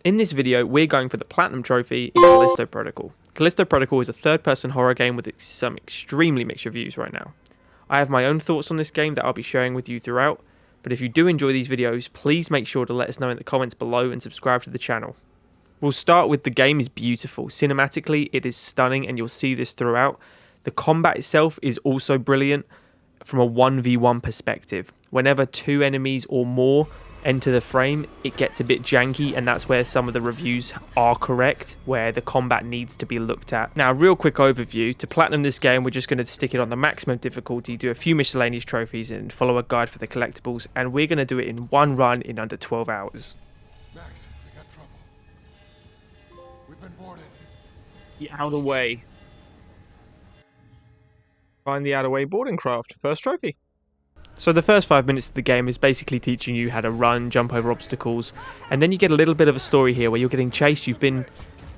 In this video, we're going for the Platinum Trophy in Callisto Protocol. Callisto Protocol is a third-person horror game with some extremely mixed reviews right now. I have my own thoughts on this game that I'll be sharing with you throughout, but if you do enjoy these videos, please make sure to let us know in the comments below and subscribe to the channel. We'll start with the game is beautiful. Cinematically, it is stunning and you'll see this throughout. The combat itself is also brilliant from a 1v1 perspective. Whenever two enemies or more enter the frame, it gets a bit janky, and that's where some of the reviews are correct, where the combat needs to be looked at. Now, real quick overview. To platinum this game, we're just going to stick it on the maximum difficulty, do a few miscellaneous trophies, and follow a guide for the collectibles, and we're going to do it in one run in under 12 hours. Max, we got trouble. We've been boarded. The outer way. Find the outer way boarding craft. First trophy. So the first 5 minutes of the game is basically teaching you how to run, jump over obstacles, and then you get a little bit of a story here where you're getting chased. You've been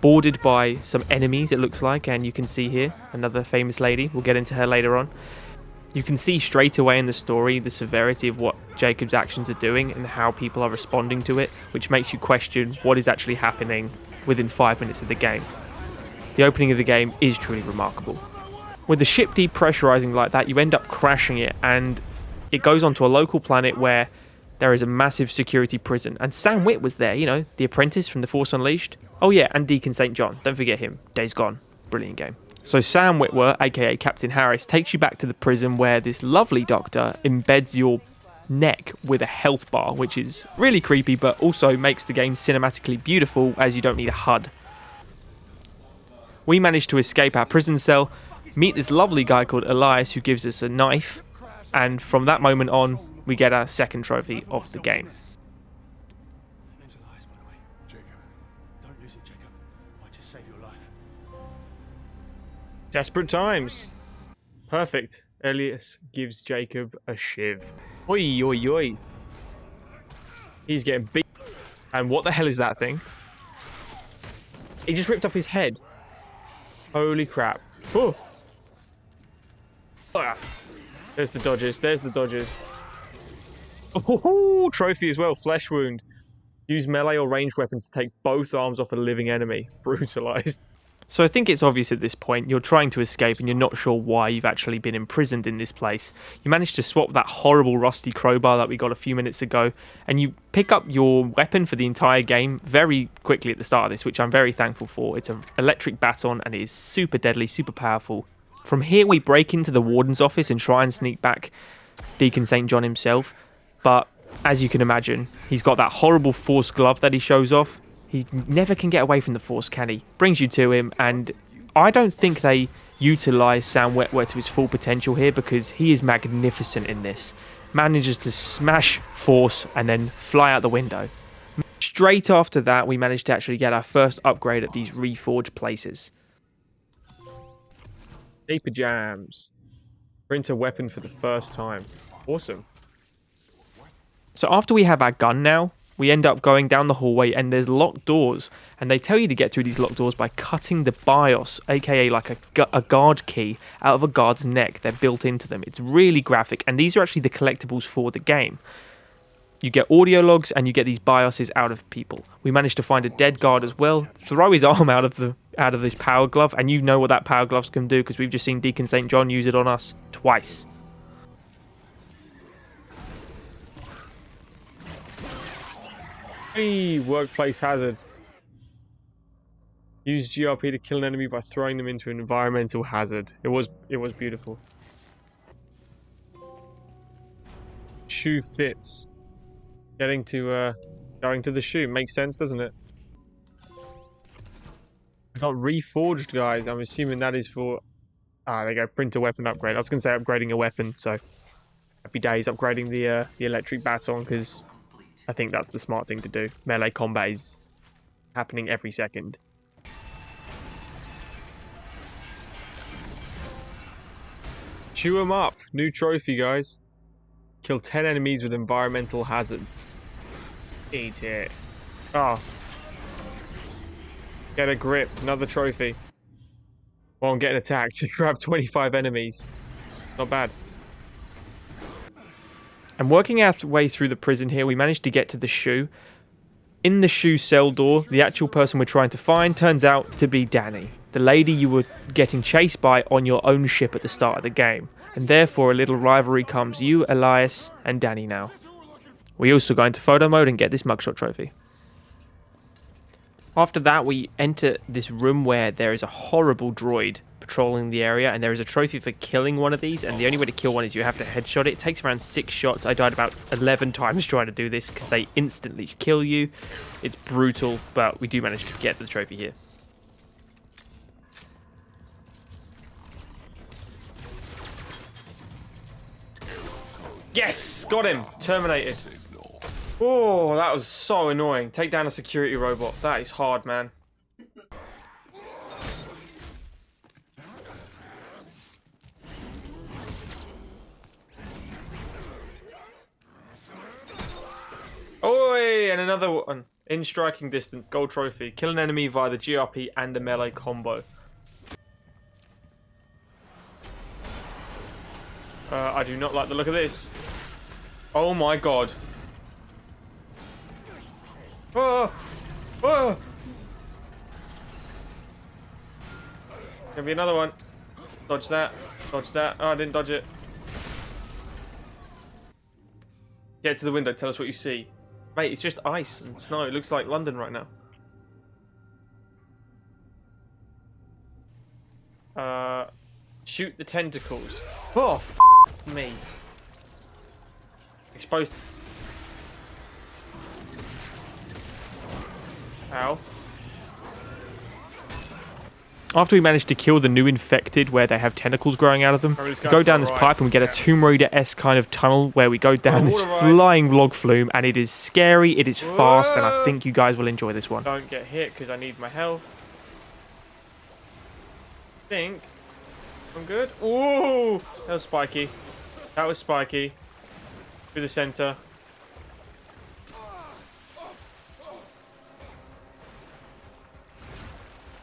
boarded by some enemies, it looks like, and you can see here another famous lady. We'll get into her later on. You can see straight away in the story the severity of what Jacob's actions are doing and how people are responding to it, which makes you question what is actually happening within 5 minutes of the game. The opening of the game is truly remarkable. With the ship depressurizing like that, you end up crashing it, and it goes onto a local planet where there is a massive security prison. And Sam Witwer was there, you know, the apprentice from The Force Unleashed. Oh yeah, and Deacon St. John. Don't forget him. Days Gone. Brilliant game. So Sam Witwer, aka Captain Harris, takes you back to the prison where this lovely doctor embeds your neck with a health bar, which is really creepy, but also makes the game cinematically beautiful as you don't need a HUD. We managed to escape our prison cell, meet this lovely guy called Elias who gives us a knife, and from that moment on, we get our second trophy of the game. Name's Elias, by the way. Jacob. Don't lose it, Jacob. I just saved your life. Desperate times. Perfect. Elias gives Jacob a shiv. Oi, oi, oi. He's getting beat. And what the hell is that thing? He just ripped off his head. Holy crap. Oh. Ah. There's the dodges. There's the dodges. Oh, trophy as well. Flesh wound. Use melee or ranged weapons to take both arms off a living enemy. Brutalized. So I think it's obvious at this point, you're trying to escape and you're not sure why you've actually been imprisoned in this place. You manage to swap that horrible rusty crowbar that we got a few minutes ago, and you pick up your weapon for the entire game very quickly at the start of this, which I'm very thankful for. It's an electric baton and it is super deadly, super powerful. From here we break into the warden's office and try and sneak back Deacon St. John himself, but as you can imagine, he's got that horrible force glove that he shows off. He never can get away from the force, can he? Brings you to him, and I don't think they utilise Sam Witwer to his full potential here, because he is magnificent in this. Manages to smash force and then fly out the window. Straight after that, we managed to actually get our first upgrade at these reforged places. Paper jams. Print a weapon for the first time. Awesome. So after we have our gun now, we end up going down the hallway and there's locked doors, and they tell you to get through these locked doors by cutting the BIOS, aka like a guard key, out of a guard's neck. They're built into them. It's really graphic, and these are actually the collectibles for the game. You get audio logs and you get these BIOSes out of people. We managed to find a dead guard as well, throw his arm out of this power glove, and you know what that power gloves can do because we've just seen Deacon St. John use it on us twice. Hey, workplace hazard. Use GRP to kill an enemy by throwing them into an environmental hazard. It was beautiful. Shoe fits. Going to the shoe makes sense, doesn't it? I got reforged, guys. I'm assuming that is for there you go, print a weapon upgrade. I was gonna say upgrading a weapon, so happy days upgrading the electric baton, because I think that's the smart thing to do. Melee combat is happening every second. Chew 'em up. New trophy, guys. Kill 10 enemies with environmental hazards. Eat it. Oh. Get a grip. Another trophy. Well, I'm getting attacked. Grab 25 enemies. Not bad. And working our way through the prison here, we managed to get to the shoe. In the shoe cell door, the actual person we're trying to find turns out to be Danny, the lady you were getting chased by on your own ship at the start of the game. And therefore a little rivalry comes you, Elias, and Danny now. We also go into photo mode and get this mugshot trophy. After that, we enter this room where there is a horrible droid patrolling the area, and there is a trophy for killing one of these, and the only way to kill one is you have to headshot it. It takes around 6 shots. I died about 11 times trying to do this because they instantly kill you. It's brutal, but we do manage to get the trophy here. Yes! Got him! Terminated. Oh, that was so annoying. Take down a security robot. That is hard, man. Oi! And another one. In striking distance, gold trophy. Kill an enemy via the GRP and a melee combo. I do not like the look of this. Oh my god. Oh! Oh! Gonna be another one. Dodge that. Dodge that. Oh, I didn't dodge it. Get to the window. Tell us what you see. Mate, it's just ice and snow. It looks like London right now. Shoot the tentacles. Oh, f me. Exposed. Ow. After we manage to kill the new infected where they have tentacles growing out of them, we go down this pipe and we get a Tomb Raider-esque kind of tunnel where we go down this flying log flume, and it is scary, it is fast, and I think you guys will enjoy this one. Don't get hit because I need my health. I think I'm good. Ooh, that was spiky. That was spiky. Through the center.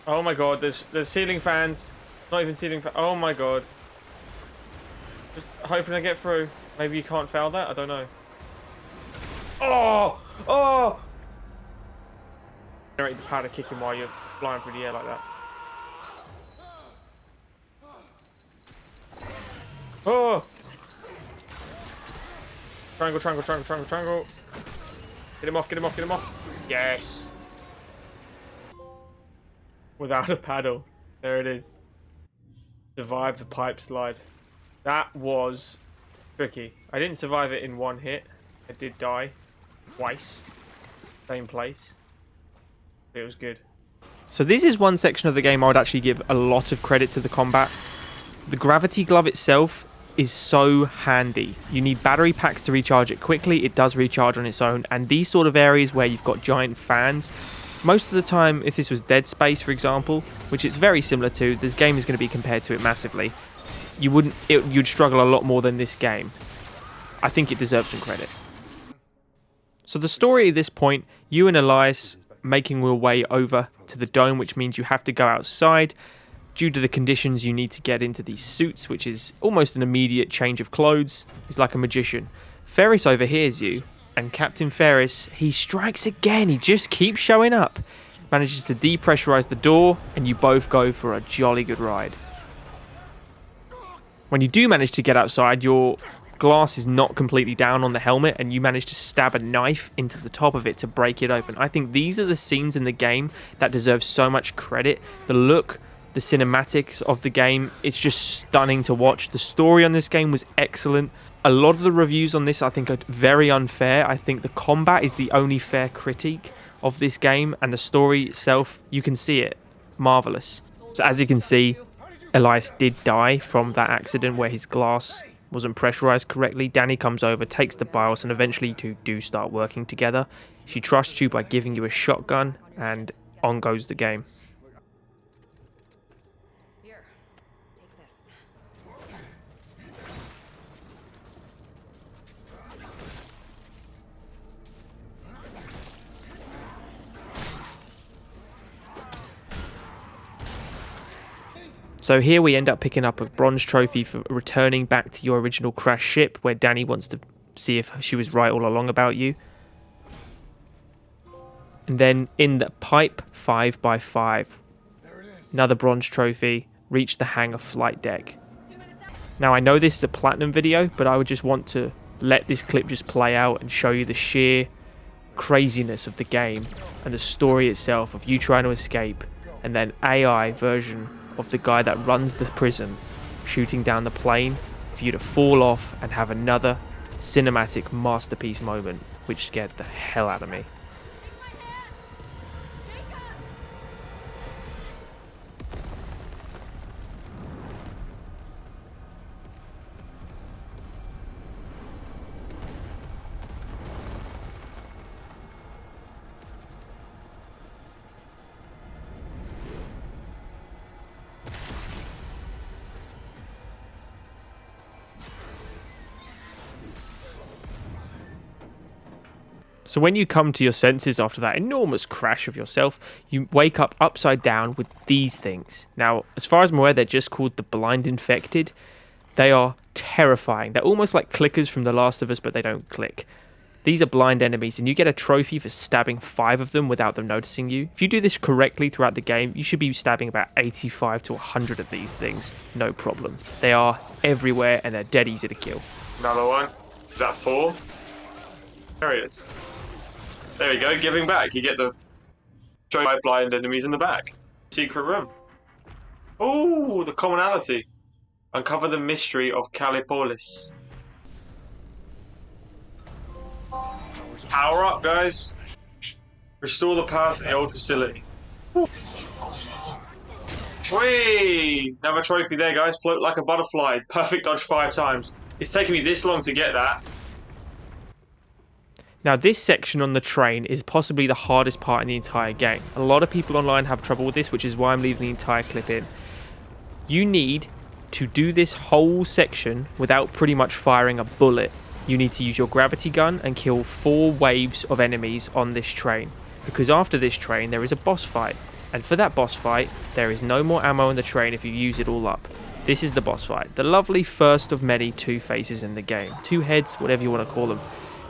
Oh my god, there's ceiling fans. Not even ceiling fans. Oh my god. Just hoping I get through. Maybe you can't fail that? I don't know. Oh! Oh! Generate the powder kicking while you're flying through the air like that. Oh! Triangle, triangle, triangle, triangle, triangle. Get him off, get him off, get him off. Yes! Without a paddle. There it is. Survived the pipe slide. That was tricky. I didn't survive it in one hit. I did die twice. Same place. It was good. So this is one section of the game I would actually give a lot of credit to the combat. The gravity glove itself is so handy. You need battery packs to recharge it quickly. It does recharge on its own. And these sort of areas where you've got giant fans, most of the time, if this was Dead Space, for example, which it's very similar to, this game is going to be compared to it massively. You'd struggle a lot more than this game. I think it deserves some credit. So the story at this point, you and Elias making your way over to the dome, which means you have to go outside. Due to the conditions, you need to get into these suits, which is almost an immediate change of clothes. He's like a magician. Ferris overhears you. And Captain Ferris, he strikes again. He just keeps showing up. Manages to depressurize the door, and you both go for a jolly good ride. When you do manage to get outside, your glass is not completely down on the helmet, and you manage to stab a knife into the top of it to break it open. I think these are the scenes in the game that deserve so much credit. The look, the cinematics of the game, it's just stunning to watch. The story on this game was excellent. A lot of the reviews on this I think are very unfair. I think the combat is the only fair critique of this game, and the story itself, you can see it. Marvellous. So as you can see, Elias did die from that accident where his glass wasn't pressurized correctly. Danny comes over, takes the BIOS, and eventually you two do start working together. She trusts you by giving you a shotgun, and on goes the game. So here we end up picking up a bronze trophy for returning back to your original crash ship, where Danny wants to see if she was right all along about you. And then in the pipe 5x5, another bronze trophy, reach the hangar flight deck. Now I know this is a platinum video, but I would just want to let this clip just play out and show you the sheer craziness of the game and the story itself of you trying to escape, and then AI version of the guy that runs the prison shooting down the plane for you to fall off and have another cinematic masterpiece moment, which scared the hell out of me. So when you come to your senses after that enormous crash of yourself, you wake up upside down with these things. Now, as far as I'm aware, they're just called the blind infected. They are terrifying. They're almost like clickers from The Last of Us, but they don't click. These are blind enemies, and you get a trophy for stabbing 5 of them without them noticing you. If you do this correctly throughout the game, you should be stabbing about 85 to 100 of these things. No problem. They are everywhere, and they're dead easy to kill. Another one. Is that 4? There it is. There we go, giving back. You get the trophy blind enemies in the back. Secret room. Oh, the commonality. Uncover the mystery of Callipolis. Power up, guys. Restore the power to the old facility. Whee! Another trophy there, guys. Float like a butterfly. Perfect dodge 5 times. It's taken me this long to get that. Now this section on the train is possibly the hardest part in the entire game. A lot of people online have trouble with this, which is why I'm leaving the entire clip in. You need to do this whole section without pretty much firing a bullet. You need to use your gravity gun and kill 4 waves of enemies on this train. Because after this train there is a boss fight. And for that boss fight, there is no more ammo on the train if you use it all up. This is the boss fight. The lovely first of many 2 faces in the game. 2 heads, whatever you want to call them.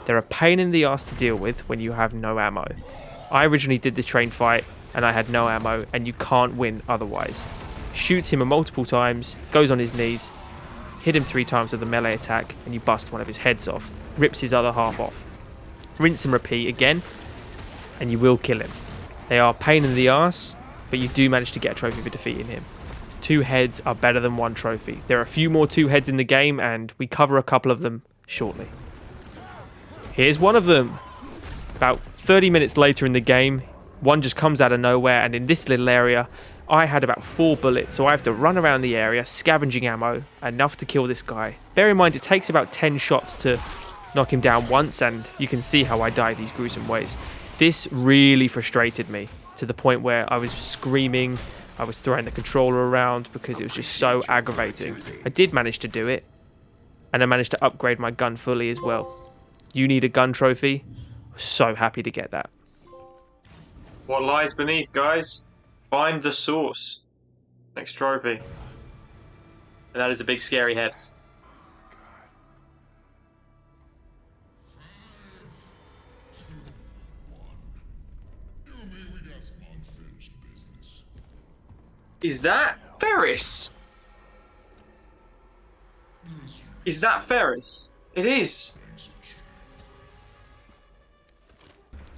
They're a pain in the ass to deal with when you have no ammo. I originally did this train fight and I had no ammo, and you can't win otherwise. Shoots him multiple times, goes on his knees, hit him 3 times with a melee attack, and you bust one of his heads off. Rips his other half off. Rinse and repeat again, and you will kill him. They are a pain in the ass, but you do manage to get a trophy for defeating him. 2 heads are better than 1 trophy. There are a few more 2 heads in the game, and we cover a couple of them shortly. Here's one of them. About 30 minutes later in the game, one just comes out of nowhere, and in this little area, I had about 4 bullets, so I have to run around the area, scavenging ammo, enough to kill this guy. Bear in mind, it takes about 10 shots to knock him down once, and you can see how I die these gruesome ways. This really frustrated me, to the point where I was screaming, I was throwing the controller around, because it was just so aggravating. I did manage to do it, and I managed to upgrade my gun fully as well. You need a gun trophy. So happy to get that. What lies beneath, guys? Find the source. Next trophy. And that is a big scary head. Is that Ferris? Is that Ferris? It is.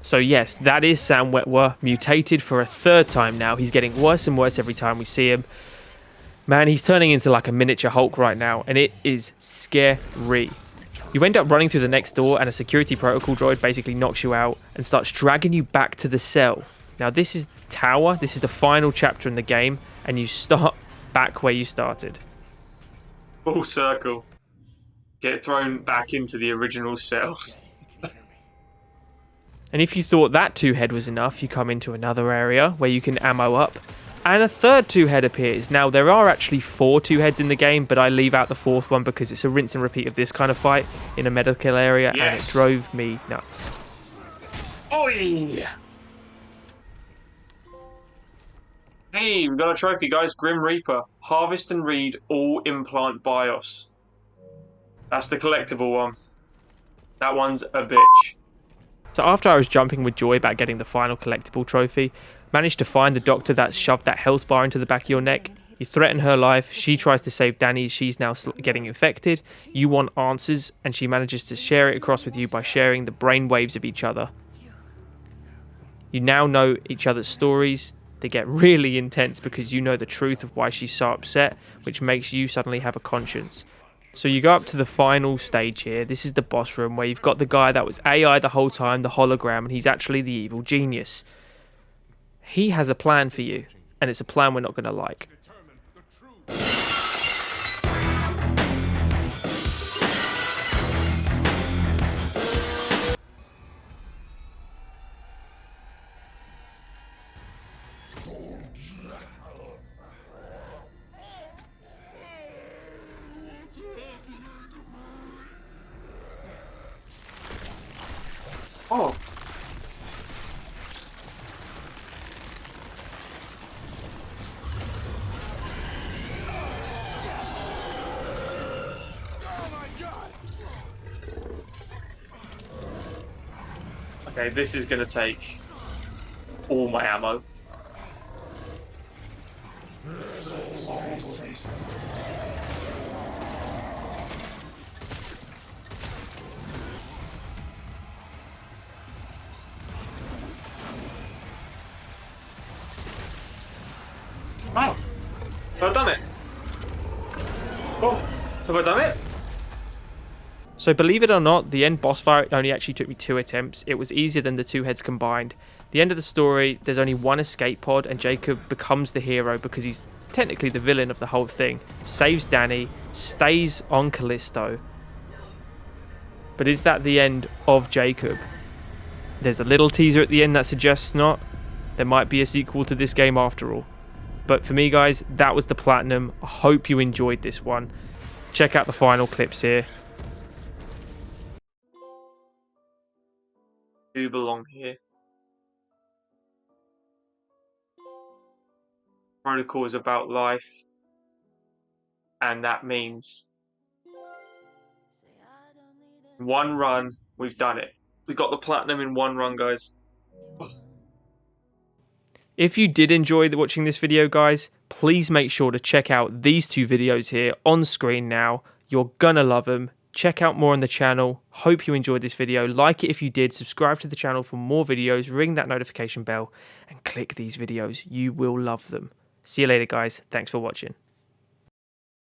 So yes, that is Sam Witwer, mutated for a 3rd time now. He's getting worse and worse every time we see him. Man, he's turning into like a miniature Hulk right now, and it is scary. You end up running through the next door, and a security protocol droid basically knocks you out and starts dragging you back to the cell. Now this is Tower, this is the final chapter in the game, and you start back where you started. Full circle. Get thrown back into the original cell. And if you thought that 2-head was enough, you come into another area where you can ammo up, and a 3rd 2-head appears. Now, there are actually 4 2-heads in the game, but I leave out the 4th one because it's a rinse and repeat of this kind of fight in a medical area, and it drove me nuts. Oi! Hey, we got a trophy, guys. Grim Reaper. Harvest and read all implant BIOS. That's the collectible one. That one's a bitch. So after I was jumping with joy about getting the final collectible trophy, managed to find the doctor that shoved that health bar into the back of your neck. You threaten her life, she tries to save Danny, she's now getting infected, you want answers, and she manages to share it across with you by sharing the brain waves of each other. You now know each other's stories, they get really intense because you know the truth of why she's so upset, which makes you suddenly have a conscience. So you go up to the final stage here, this is the boss room where you've got the guy that was AI the whole time, the hologram, and he's actually the evil genius. He has a plan for you, and it's a plan we're not going to like. Oh. Okay, this is going to take all my ammo. Oh, have I done it? Oh, have I done it? So believe it or not, the end boss fight only actually took me 2 attempts. It was easier than the 2 heads combined. The end of the story, there's only 1 escape pod and Jacob becomes the hero because he's technically the villain of the whole thing. Saves Danny, stays on Callisto. But is that the end of Jacob? There's a little teaser at the end that suggests not. There might be a sequel to this game after all. But for me guys, that was the platinum. I hope you enjoyed this one. Check out the final clips here. Do belong here. Protocol is about life, and that means 1 run, we've done it. We got the platinum in 1 run, guys. If you did enjoy watching this video, guys, please make sure to check out these 2 videos here on screen now. You're gonna love them. Check out more on the channel. Hope you enjoyed this video. Like it if you did. Subscribe to the channel for more videos. Ring that notification bell and click these videos. You will love them. See you later, guys. Thanks for watching.